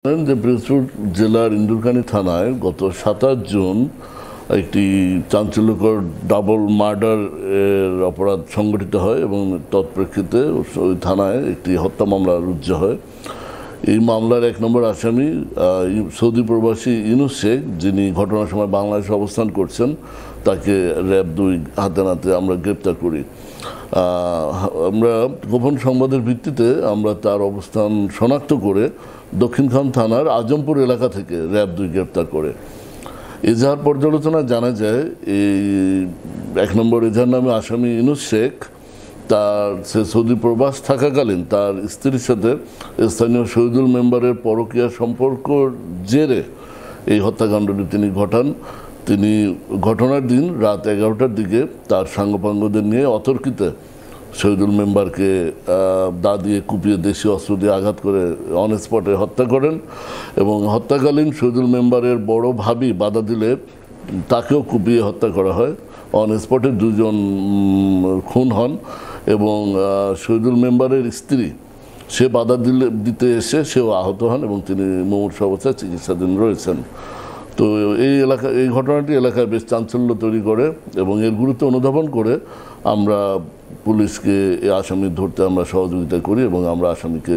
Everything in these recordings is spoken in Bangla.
যে পিরোজপুর জেলার ইন্দুরকানী থানায় গত 27 জুন একটি চাঞ্চল্যকর ডাবল মার্ডার এর অপরাধ সংগঠিত হয় এবং তৎপ্রেক্ষিতে ওই থানায় একটি হত্যা মামলা রুজু হয়। এই মামলার 1 নম্বর আসামি সৌদি প্রবাসী ইউনুস শেখ, যিনি ঘটনার সময় বাংলাদেশে অবস্থান করছেন, তাকে র্যাব 2 হাতে নাতে আমরা গ্রেপ্তার করি। আমরা গোপন সংবাদের ভিত্তিতে আমরা তার অবস্থান শনাক্ত করে দক্ষিণখান থানার আজমপুর এলাকা থেকে র্যাব 2 গ্রেপ্তার করে। এজাহার পর্যালোচনায় জানা যায় এই 1 নম্বর এজাহার নামে আসামি ইউনুস শেখ সে সৌদি প্রবাস থাকাকালীন তার স্ত্রীর সাথে স্থানীয় শহীদুল মেম্বারের পরকীয়া সম্পর্ক জেরে এই হত্যাকাণ্ডটি তিনি ঘটান। তিনি ঘটনার দিন রাত 11টার দিকে তার সাঙ্গপাঙ্গদের নিয়ে অতর্কিতে শহীদুল মেম্বারকে দা দিয়ে কুপিয়ে দেশীয় অস্ত্র দিয়ে আঘাত করে অন স্পটে হত্যা করেন এবং হত্যাকালীন শহীদুল মেম্বারের বড় ভাবি বাধা দিলে তাকেও কুপিয়ে হত্যা করা হয়। অন স্পটে 2 জন খুন হন এবং শহীদুল মেম্বারের স্ত্রী সে বাধা দিতে এসে সেও আহত হন এবং তিনি মুমূর্ষ অবস্থায় চিকিৎসাধীন রয়েছেন। তো এই ঘটনাটি এলাকায় বেশ চাঞ্চল্য তৈরি করে এবং এর গুরুত্ব অনুধাবন করে আমরা পুলিশকে এই আসামি ধরতে আমরা সহযোগিতা করি এবং আমরা আসামিকে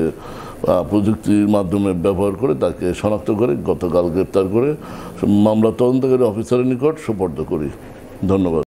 প্রযুক্তির মাধ্যমে ব্যবহার করে তাকে শনাক্ত করে গতকাল গ্রেপ্তার করে মামলা তদন্তকারী অফিসারের নিকট সোপর্দ করি। ধন্যবাদ।